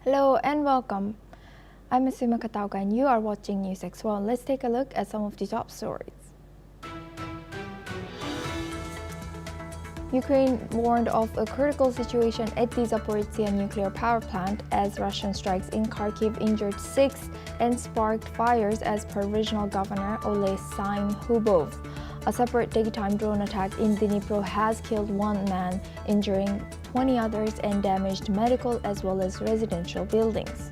Hello and welcome. I'm Asuma Katauka and you are watching NewsX World. Let's take a look at some of the top stories. Ukraine warned of a critical situation at the Zaporizhzhia nuclear power plant as Russian strikes in Kharkiv injured 6 and sparked fires as per Regional Governor Oleh Hubov. A separate daytime drone attack in Dnipro has killed 1 man, injuring 20 others and damaged medical as well as residential buildings.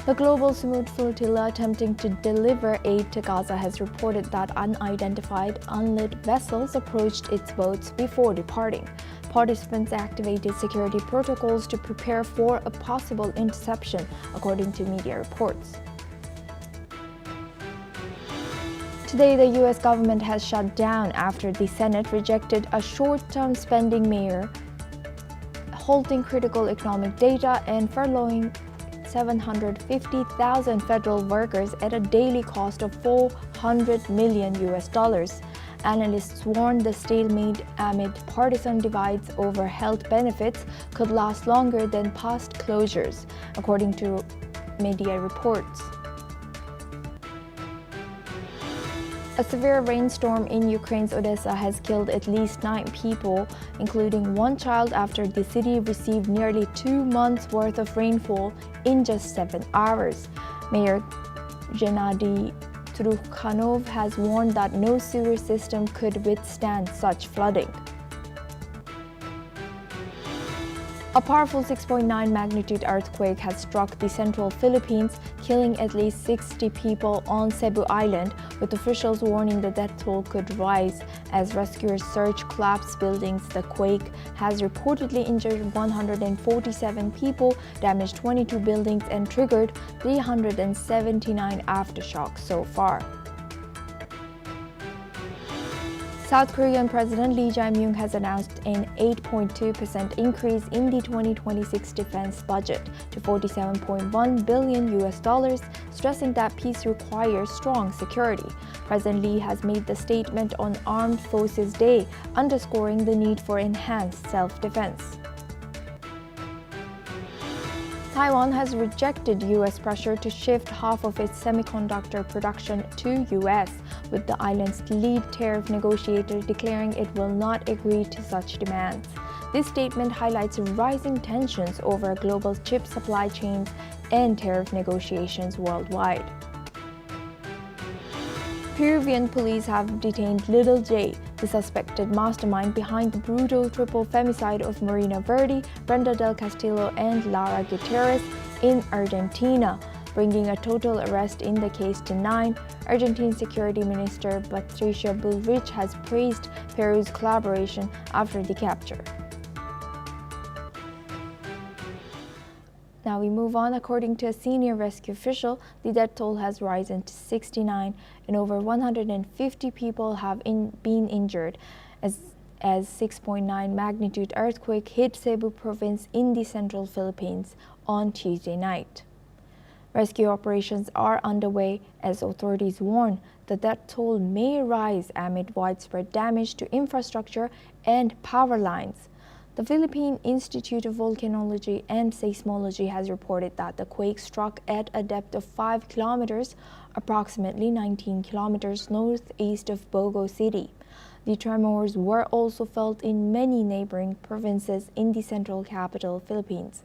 The Global Sumud Flotilla attempting to deliver aid to Gaza has reported that unidentified, unlit vessels approached its boats before departing. Participants activated security protocols to prepare for a possible interception, according to media reports. Today, the U.S. government has shut down after the Senate rejected a short-term spending measure, halting critical economic data and furloughing 750,000 federal workers at a daily cost of $400 million. Analysts warn the stalemate amid partisan divides over health benefits could last longer than past closures, according to media reports. A severe rainstorm in Ukraine's Odessa has killed at least 9 people, including 1 child, after the city received nearly 2 months' worth of rainfall in just 7 hours. Mayor Gennady Trukhanov has warned that no sewer system could withstand such flooding. A powerful 6.9 magnitude earthquake has struck the central Philippines, killing at least 60 people on Cebu Island, with officials warning the death toll could rise as rescuers search collapsed buildings. The quake has reportedly injured 147 people, damaged 22 buildings, and triggered 379 aftershocks so far. South Korean President Lee Jae-myung has announced an 8.2% increase in the 2026 defense budget to $47.1 billion, stressing that peace requires strong security. President Lee has made the statement on Armed Forces Day, underscoring the need for enhanced self-defense. Taiwan has rejected U.S. pressure to shift half of its semiconductor production to U.S., with the island's lead tariff negotiator declaring it will not agree to such demands. This statement highlights rising tensions over global chip supply chains and tariff negotiations worldwide. Peruvian police have detained Little J, the suspected mastermind behind the brutal triple femicide of Marina Verde, Brenda del Castillo, and Lara Gutierrez in Argentina, bringing a total arrest in the case to 9. Argentine Security Minister Patricia Bullrich has praised Peru's collaboration after the capture. Now we move on. According to a senior rescue official, the death toll has risen to 69 and over 150 people have been injured as 6.9 magnitude earthquake hit Cebu province in the central Philippines on Tuesday night. Rescue operations are underway as authorities warn the death toll may rise amid widespread damage to infrastructure and power lines. The Philippine Institute of Volcanology and Seismology has reported that the quake struck at a depth of 5 kilometers, approximately 19 kilometers northeast of Bogo City. The tremors were also felt in many neighboring provinces in the central capital Philippines,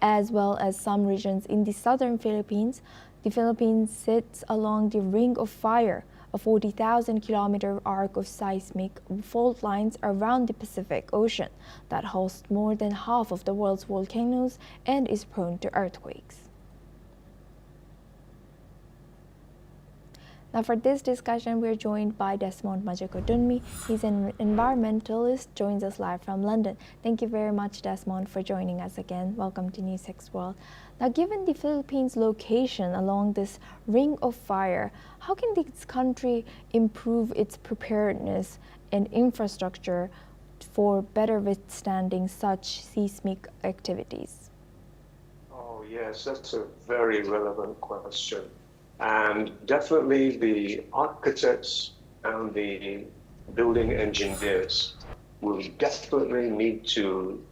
as well as some regions in the southern Philippines. The Philippines sits along the Ring of Fire, a 40,000-kilometer arc of seismic fault lines around the Pacific Ocean that hosts more than half of the world's volcanoes and is prone to earthquakes. Now for this discussion, we're joined by Desmond Majakodunmi. He's an environmentalist, joins us live from London. Thank you very much, Desmond, for joining us again. Welcome to NewsX World. Now, given the Philippines' location along this ring of fire, how can this country improve its preparedness and infrastructure for better withstanding such seismic activities? Oh, yes, that's a very relevant question. And definitely the architects and the building engineers will definitely need to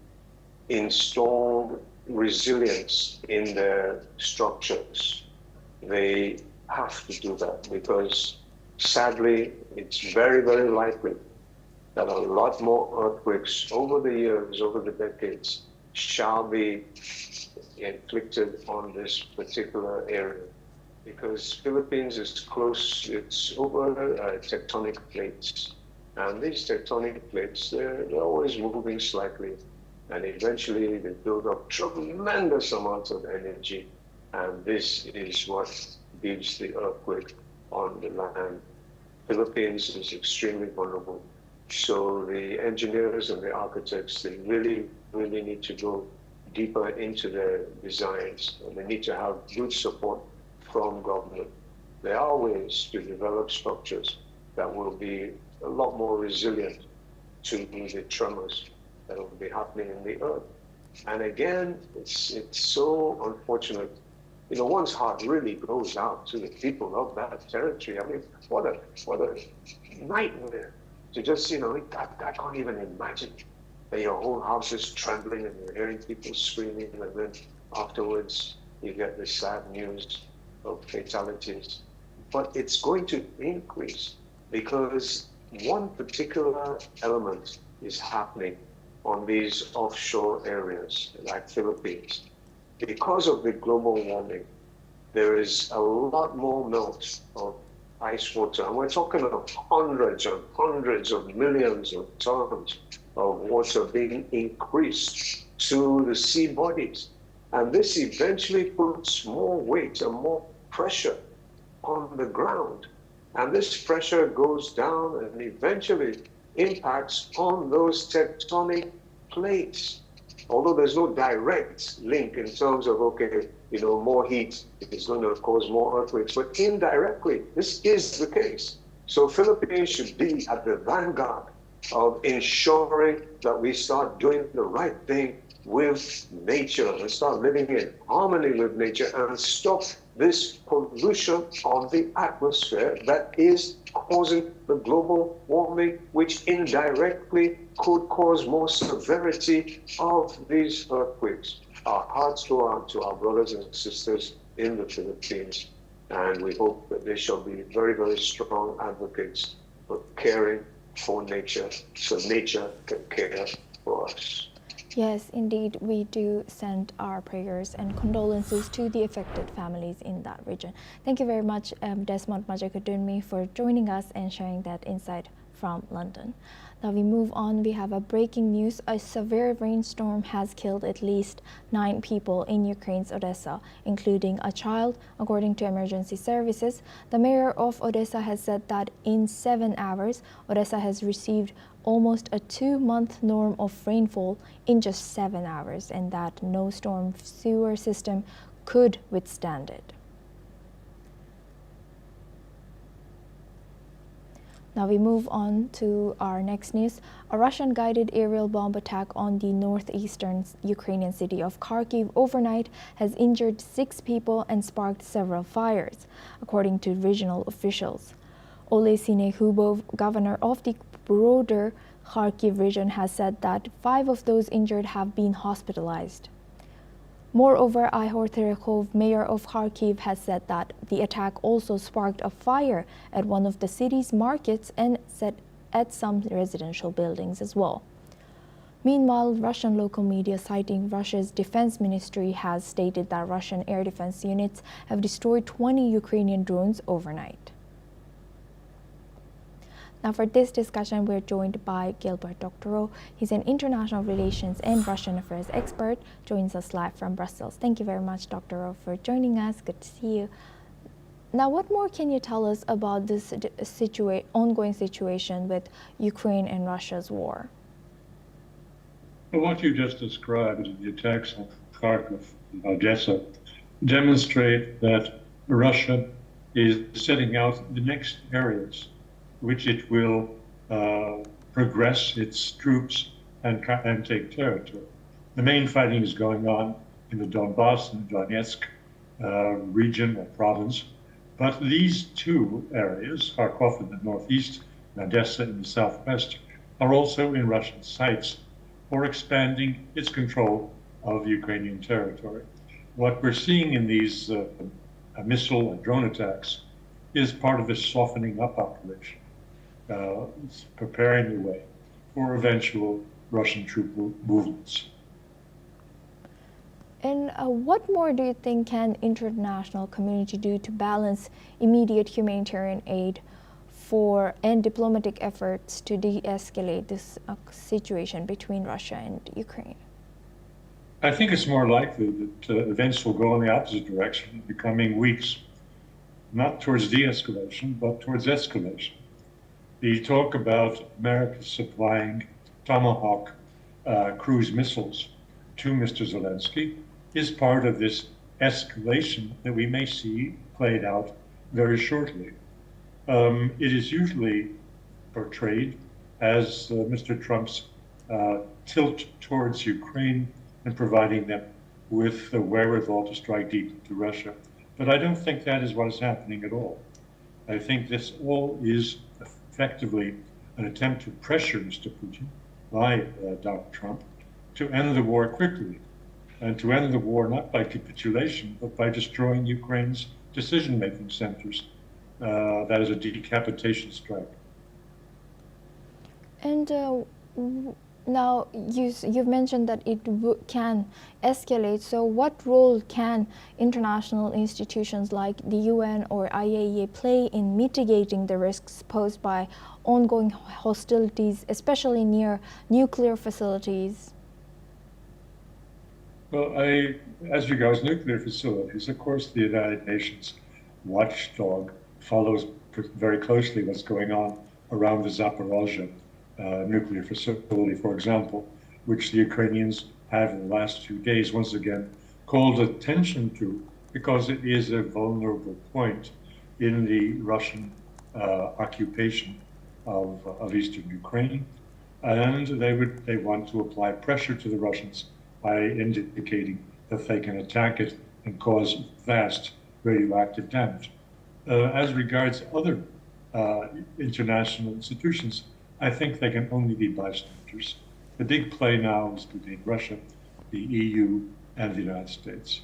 install resilience in their structures. They have to do that because sadly, it's very, very likely that a lot more earthquakes over the years, over the decades, shall be inflicted on this particular area. Because Philippines is close, it's over tectonic plates. And these tectonic plates, they're always moving slightly. And eventually they build up tremendous amounts of energy. And this is what gives the earthquake on the land. Philippines is extremely vulnerable. So the engineers and the architects, they really, really need to go deeper into their designs. And they need to have good support from government. There are ways to develop structures that will be a lot more resilient to the tremors that will be happening in the earth. And again, it's so unfortunate. You know, one's heart really goes out to the people of that territory. I mean, what a nightmare to just, you know, I can't even imagine that your whole house is trembling and you're hearing people screaming, and then afterwards you get the sad news of fatalities. But it's going to increase because one particular element is happening on these offshore areas like Philippines. Because of the global warming, there is a lot more melt of ice water. And we're talking of hundreds and hundreds of millions of tons of water being increased to the sea bodies. And this eventually puts more weight and more pressure on the ground. And this pressure goes down and eventually impacts on those tectonic plates. Although there's no direct link in terms of, okay, you know, more heat is going to cause more earthquakes, but indirectly, this is the case. So Philippines should be at the vanguard of ensuring that we start doing the right thing with nature and start living in harmony with nature and stop this pollution of the atmosphere that is causing the global warming, which indirectly could cause more severity of these earthquakes. Our hearts go out to our brothers and sisters in the Philippines, and we hope that they shall be very, very strong advocates for caring for nature, so nature can care for us. Yes, indeed, we do send our prayers and condolences to the affected families in that region. Thank you very much, Desmond Majakadunmi, for joining us and sharing that insight from London. Now we move on. We have a breaking news. A severe rainstorm has killed at least 9 people in Ukraine's Odessa, including a child, according to emergency services. The mayor of Odessa has said that in 7 hours, Odessa has received almost a 2-month norm of rainfall in just 7 hours, and that no storm sewer system could withstand it. Now we move on to our next news. A Russian-guided aerial bomb attack on the northeastern Ukrainian city of Kharkiv overnight has injured 6 people and sparked several fires, according to regional officials. Olesy Hubov, governor of the broader Kharkiv region, has said that 5 of those injured have been hospitalized. Moreover, Ihor Terekhov, mayor of Kharkiv, has said that the attack also sparked a fire at one of the city's markets and set at some residential buildings as well. Meanwhile, Russian local media citing Russia's defense ministry has stated that Russian air defense units have destroyed 20 Ukrainian drones overnight. Now for this discussion, we're joined by Gilbert Doctorow. He's an international relations and Russian affairs expert, joins us live from Brussels. Thank you very much, Doctorow, for joining us. Good to see you. Now, what more can you tell us about this ongoing situation with Ukraine and Russia's war? Well, what you just described, the attacks on Kharkiv and Odessa, demonstrate that Russia is setting out the next areas which it will progress its troops and take territory. The main fighting is going on in the Donbass and Donetsk region or province, but these 2 areas, Kharkov in the northeast and Odessa in the southwest, are also in Russian sights or expanding its control of Ukrainian territory. What we're seeing in these missile and drone attacks is part of a softening up operation, preparing the way for eventual Russian troop movements. And what more do you think can international community do to balance immediate humanitarian aid and diplomatic efforts to de-escalate this situation between Russia and Ukraine? I think it's more likely that events will go in the opposite direction in the coming weeks, not towards de-escalation, but towards escalation. The talk about America supplying Tomahawk cruise missiles to Mr. Zelensky is part of this escalation that we may see played out very shortly. It is usually portrayed as Mr. Trump's tilt towards Ukraine and providing them with the wherewithal to strike deep into Russia. But I don't think that is what is happening at all. I think this all is effectively an attempt to pressure Mr. Putin by Donald Trump to end the war quickly, and to end the war not by capitulation, but by destroying Ukraine's decision-making centers. That is a decapitation strike. And now you've mentioned that it can escalate. So what role can international institutions like the UN or IAEA play in mitigating the risks posed by ongoing hostilities, especially near nuclear facilities? Well, as regards nuclear facilities, of course, the United Nations watchdog follows very closely what's going on around the Zaporozhye nuclear facility, for example, which the Ukrainians have in the last 2 days once again called attention to, because it is a vulnerable point in the Russian occupation of eastern Ukraine, and they want to apply pressure to the Russians by indicating that they can attack it and cause vast radioactive damage. As regards other international institutions, I think they can only be bystanders. The big play now is between Russia, the EU, and the United States.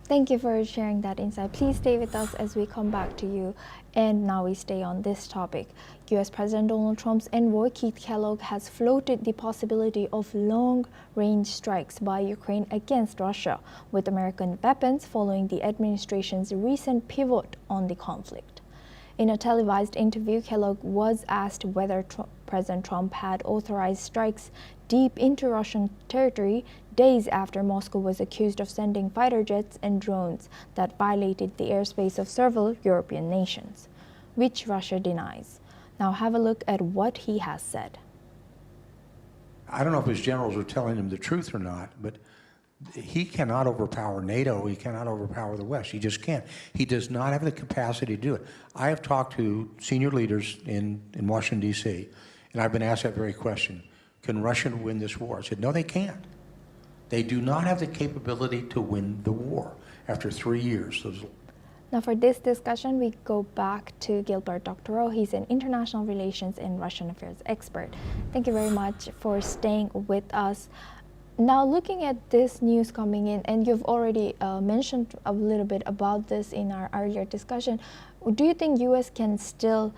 Thank you for sharing that insight. Please stay with us as we come back to you. And now we stay on this topic. US President Donald Trump's envoy, Keith Kellogg, has floated the possibility of long-range strikes by Ukraine against Russia with American weapons following the administration's recent pivot on the conflict. In a televised interview, Kellogg was asked whether President Trump had authorized strikes deep into Russian territory days after Moscow was accused of sending fighter jets and drones that violated the airspace of several European nations, which Russia denies. Now have a look at what he has said. I don't know if his generals are telling him the truth or not, but he cannot overpower NATO. He cannot overpower the West. He just can't. He does not have the capacity to do it. I have talked to senior leaders in Washington, D.C., and I've been asked that very question. Can Russia win this war? I said, no, they can't. They do not have the capability to win the war after 3 years. Now for this discussion, we go back to Gilbert Doctorow. He's an international relations and Russian affairs expert. Thank you very much for staying with us. Now looking at this news coming in, and you've already mentioned a little bit about this in our earlier discussion, do you think U.S. can still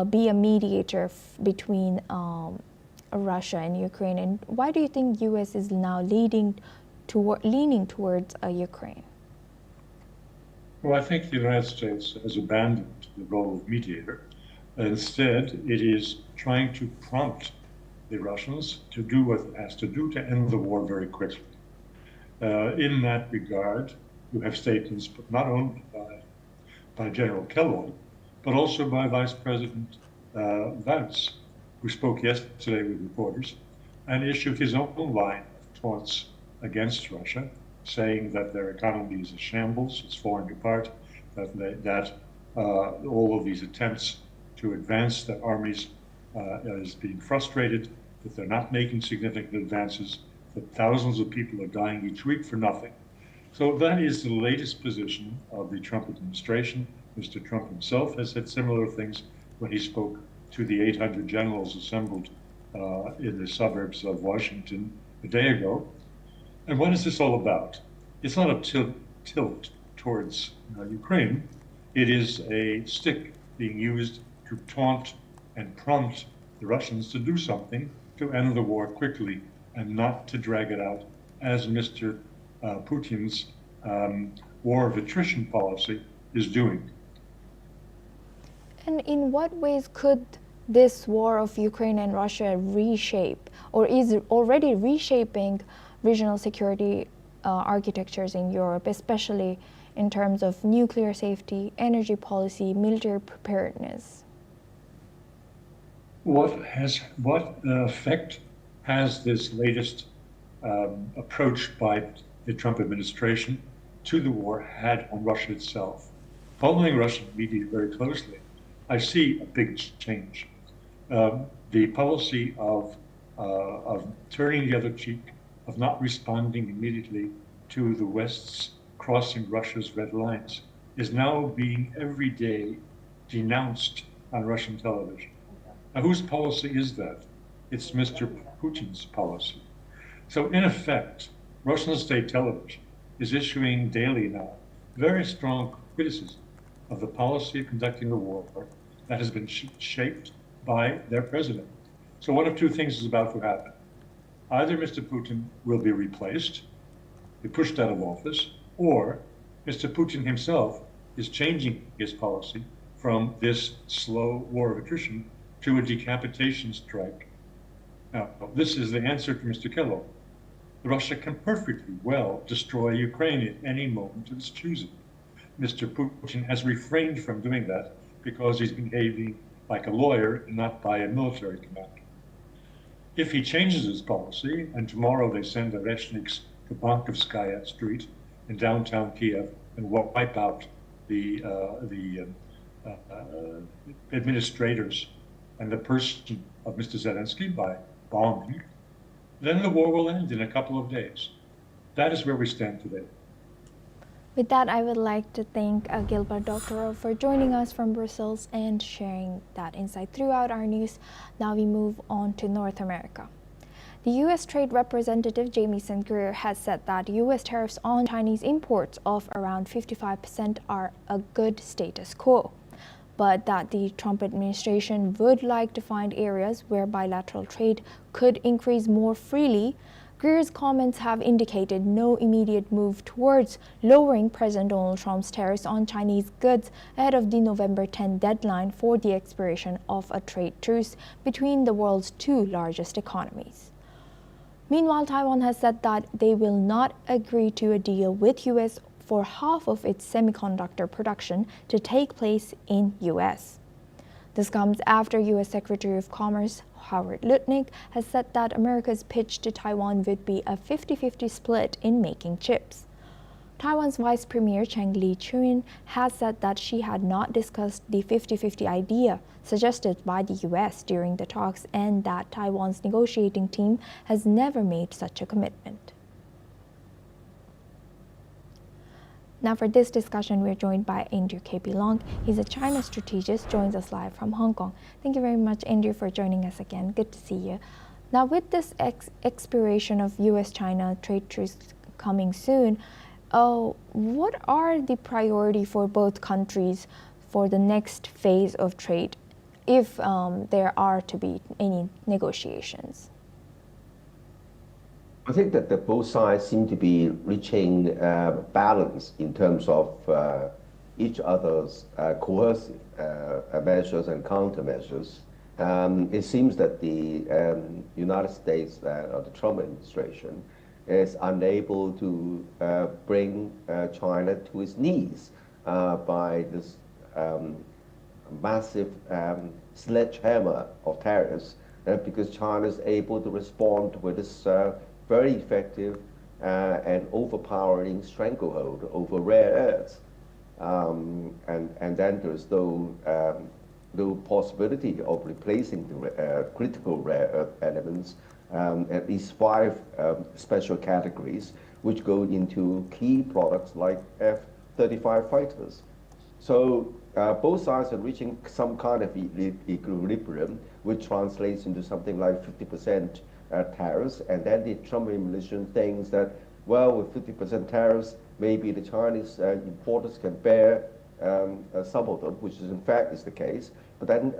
be a mediator between Russia and Ukraine, and why do you think U.S. is now leaning towards Ukraine? Well, I think the United States has abandoned the role of mediator. Instead, it is trying to prompt the Russians to do what it has to do to end the war very quickly. In that regard, you have statements not only by General Kellogg, but also by Vice President Vance, who spoke yesterday with reporters and issued his own line of taunts against Russia, saying that their economy is a shambles, it's falling apart, that all of these attempts to advance their armies is being frustrated, that they're not making significant advances, that thousands of people are dying each week for nothing. So that is the latest position of the Trump administration. Mr. Trump himself has said similar things when he spoke to the 800 generals assembled in the suburbs of Washington a day ago. And what is this all about? It's not a tilt towards Ukraine. It is a stick being used to taunt and prompt the Russians to do something to end the war quickly and not to drag it out, as Mr. Putin's war of attrition policy is doing. And in what ways could this war of Ukraine and Russia reshape, or is already reshaping, regional security architectures in Europe, especially in terms of nuclear safety, energy policy, military preparedness? What effect has this latest approach by the Trump administration to the war had on Russia itself? Following Russian media very closely, I see a big change. The policy of turning the other cheek, of not responding immediately to the West's crossing Russia's red lines, is now being every day denounced on Russian television. Now, whose policy is that? It's Mr. Putin's policy. So in effect, Russian state television is issuing daily now very strong criticism of the policy of conducting the war that has been shaped by their president. So one of two things is about to happen. Either Mr. Putin will be replaced, be pushed out of office, or Mr. Putin himself is changing his policy from this slow war of attrition to a decapitation strike. Now, this is the answer to Mr. Kellogg. Russia can perfectly well destroy Ukraine at any moment of its choosing. Mr. Putin has refrained from doing that because he's behaving like a lawyer and not by a military commander. If he changes his policy, and tomorrow they send the Rechniks to Bankovskaya Street in downtown Kiev and wipe out the administrators and the person of Mr. Zelensky by bombing, then the war will end in a couple of days. That is where we stand today. With that, I would like to thank Gilbert Doctorow for joining us from Brussels and sharing that insight throughout our news. Now we move on to North America. The U.S. Trade Representative Jamieson Greer has said that U.S. tariffs on Chinese imports of around 55% are a good status quo, but that the Trump administration would like to find areas where bilateral trade could increase more freely. Greer's comments have indicated no immediate move towards lowering President Donald Trump's tariffs on Chinese goods ahead of the November 10 deadline for the expiration of a trade truce between the world's two largest economies. Meanwhile, Taiwan has said that they will not agree to a deal with U.S. for half of its semiconductor production to take place in U.S. This comes after U.S. Secretary of Commerce Howard Lutnick has said that America's pitch to Taiwan would be a 50-50 split in making chips. Taiwan's Vice Premier Cheng Li-Chun has said that she had not discussed the 50-50 idea suggested by the U.S. during the talks and that Taiwan's negotiating team has never made such a commitment. Now for this discussion, we're joined by Andrew K.P. Long. He's a China strategist, joins us live from Hong Kong. Thank you very much, Andrew, for joining us again. Good to see you. Now with this expiration of U.S.-China trade truce coming soon, what are the priority for both countries for the next phase of trade, if there are to be any negotiations? I think that both sides seem to be reaching balance in terms of each other's coercive measures and countermeasures. It seems that the United States or the Trump administration is unable to bring China to its knees by this massive sledgehammer of tariffs, because China is able to respond with this very effective and overpowering stranglehold over rare earths. And then there's no possibility of replacing the critical rare earth elements, at least 5 special categories, which go into key products like F-35 fighters. So both sides are reaching some kind of equilibrium, which translates into something like 50% tariffs. And then the Trump administration thinks that, well, with 50% tariffs, maybe the Chinese importers can bear some of them, which is in fact is the case. But then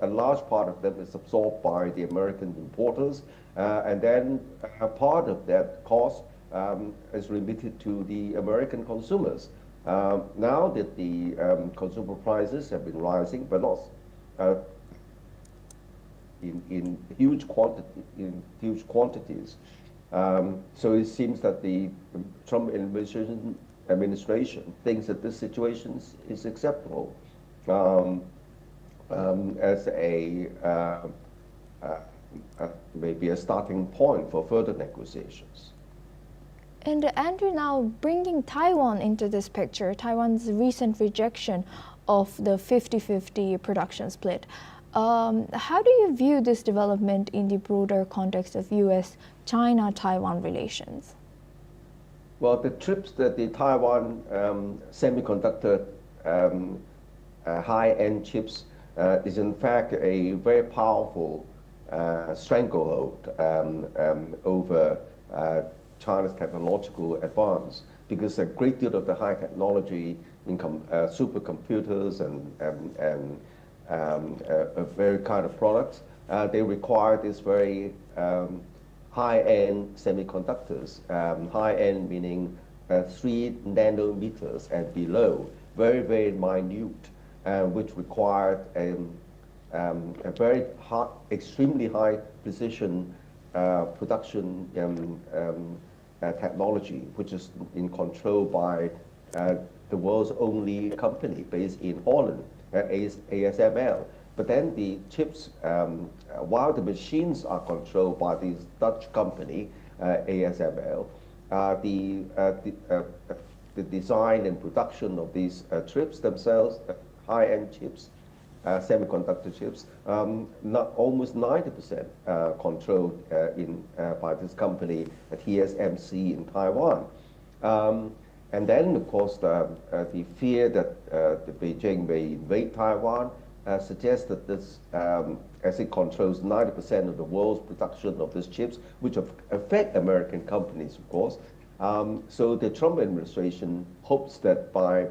a large part of them is absorbed by the American importers, and then part of that cost is remitted to the American consumers. Now that the consumer prices have been rising, but not in huge quantities, so it seems that the Trump administration thinks that this situation is acceptable as maybe a starting point for further negotiations. And Andrew, now bringing Taiwan into this picture, Taiwan's recent rejection of the 50-50 production split. How do you view this development in the broader context of U.S.-China-Taiwan relations? Well, the trips that the Taiwan semiconductor high-end chips is in fact a very powerful stranglehold over China's technological advance, because a great deal of the high technology in supercomputers and very kind of products, they require this very high-end semiconductors, high-end meaning 3 nanometers and below, very, very minute, which required a very high, extremely high precision production technology, which is in control by the world's only company based in Holland, ASML. But then the chips, while the machines are controlled by this Dutch company, ASML, the design and production of these chips themselves, high-end chips, semiconductor chips, almost 90% controlled by this company, TSMC in Taiwan. And then, of course, the fear that Beijing may invade Taiwan suggests that this, as it controls 90% of the world's production of these chips, which affect American companies, of course. So the Trump administration hopes that by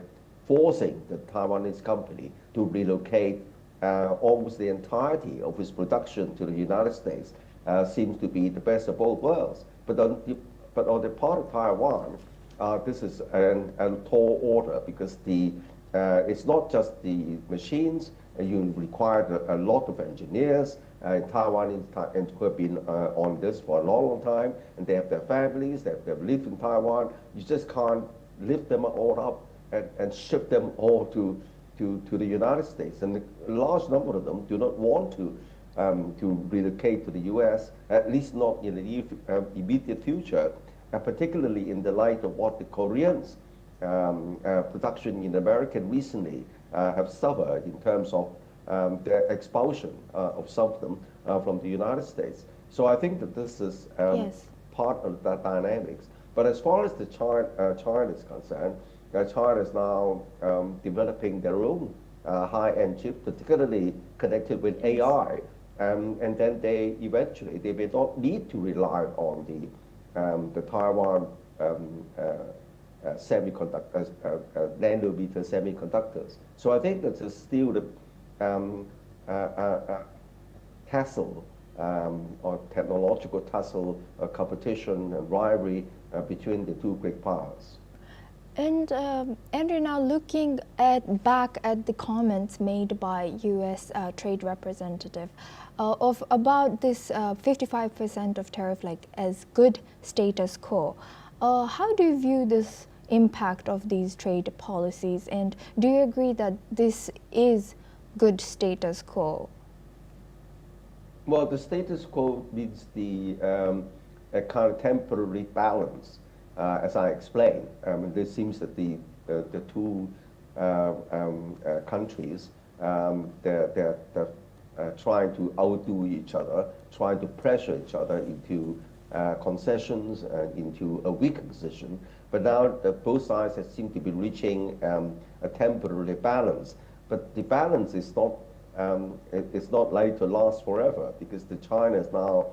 forcing the Taiwanese company to relocate almost the entirety of its production to the United States seems to be the best of both worlds. But on the part of Taiwan, this is a tall order, because it's not just the machines. You require a lot of engineers in Taiwan who have been on this for a long, long time, and they have their families, they've lived in Taiwan. You just can't lift them all up and ship them all to the United States. And a large number of them do not want to relocate to the U.S., at least not in the immediate future, particularly in the light of what the Koreans production in America recently have suffered in terms of the expulsion of some of them from the United States. So I think that this is Yes. part of the dynamics. But as far as the China is concerned, China is now developing their own high-end chip, particularly connected with AI, and then they may not need to rely on the Taiwan semiconductors, nanometer semiconductors. So I think that there's still the tussle or technological tussle, competition and rivalry between the two great powers. And Andrew, now looking back at the comments made by U.S. Trade Representative of about this 55% of tariff as good status quo, how do you view this impact of these trade policies, and do you agree that this is good status quo? Well, the status quo means a kind of temporary balance. As I explained, it seems that the two countries, they're trying to outdo each other, trying to pressure each other into concessions and into a weaker position. But now both sides seem to be reaching a temporary balance. But the balance is not it's not likely to last forever because China is now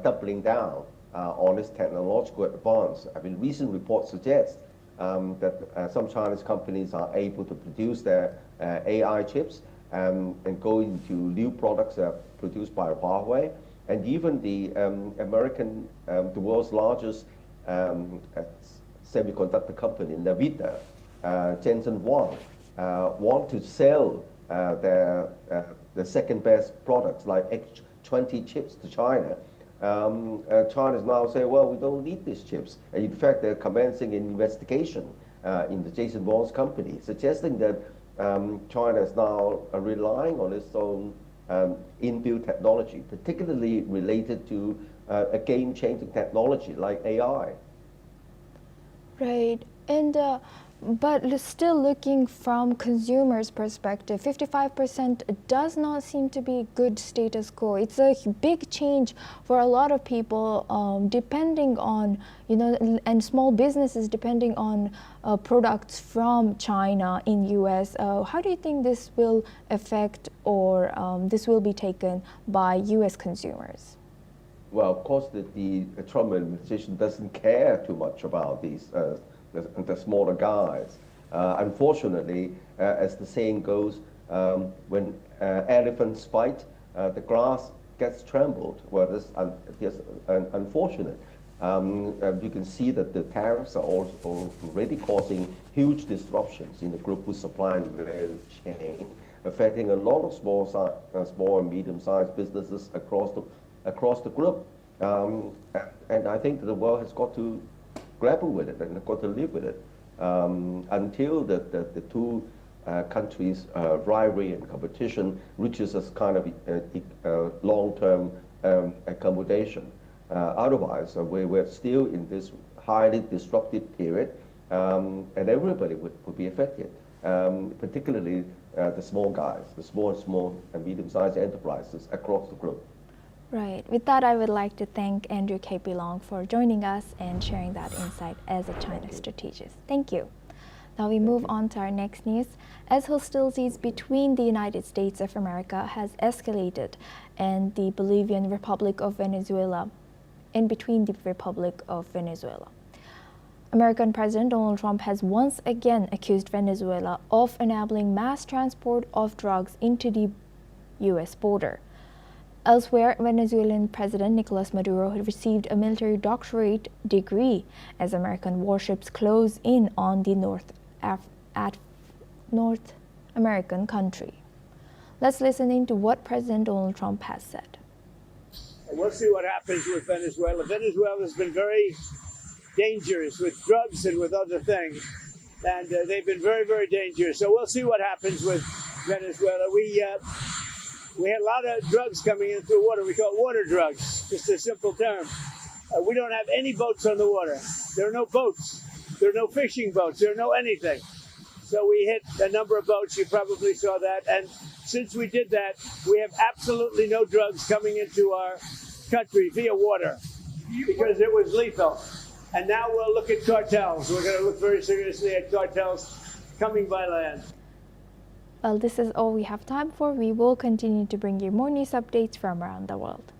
doubling down on its technological advance. I mean, recent reports suggest that some Chinese companies are able to produce their AI chips and go into new products produced by Huawei. And even the the world's largest semiconductor company, Nvidia, Jensen Huang, want to sell the second best products like X20 chips to China. China is now saying, well, we don't need these chips. And in fact, they're commencing an investigation in the Jensen Huang's company, suggesting that China is now relying on its own inbuilt technology, particularly related to a game-changing technology like AI. Right, and but still looking from consumers' perspective, 55% does not seem to be good status quo. It's a big change for a lot of people, depending on, and small businesses depending on products from China in US. How do you think this will affect or this will be taken by US consumers? Well, of course, the Trump administration doesn't care too much about these the smaller guys. Unfortunately, as the saying goes, when elephants fight, the grass gets trampled. Well, this is unfortunate. You can see that the tariffs are also already causing huge disruptions in the global supply chain, affecting a lot of small and medium-sized businesses across the globe. And I think the world has got to grapple with it and got to live with it until the two countries' rivalry and competition reaches a kind of long-term accommodation. Otherwise, we're still in this highly disruptive period, and everybody would be affected, particularly the small guys, the small and medium-sized enterprises across the globe. Right. With that, I would like to thank Andrew K.P. Long for joining us and sharing that insight as a China strategist. Thank you. Now we move on to our next news. As hostilities between the United States of America has escalated and the Bolivarian Republic of Venezuela, in between the Republic of Venezuela. American President Donald Trump has once again accused Venezuela of enabling mass transport of drugs into the U.S. border. Elsewhere, Venezuelan President Nicolas Maduro had received a military doctorate degree as American warships close in on the North American country. Let's listen in to what President Donald Trump has said. We'll see what happens with Venezuela. Venezuela's been very dangerous with drugs and with other things, and they've been very, very dangerous. So we'll see what happens with Venezuela. We had a lot of drugs coming in through water. We call it water drugs, just a simple term. We don't have any boats on the water. There are no boats. There are no fishing boats. There are no anything. So we hit a number of boats. You probably saw that. And since we did that, we have absolutely no drugs coming into our country via water because it was lethal. And now we'll look at cartels. We're going to look very seriously at cartels coming by land. Well, this is all we have time for. We will continue to bring you more news updates from around the world.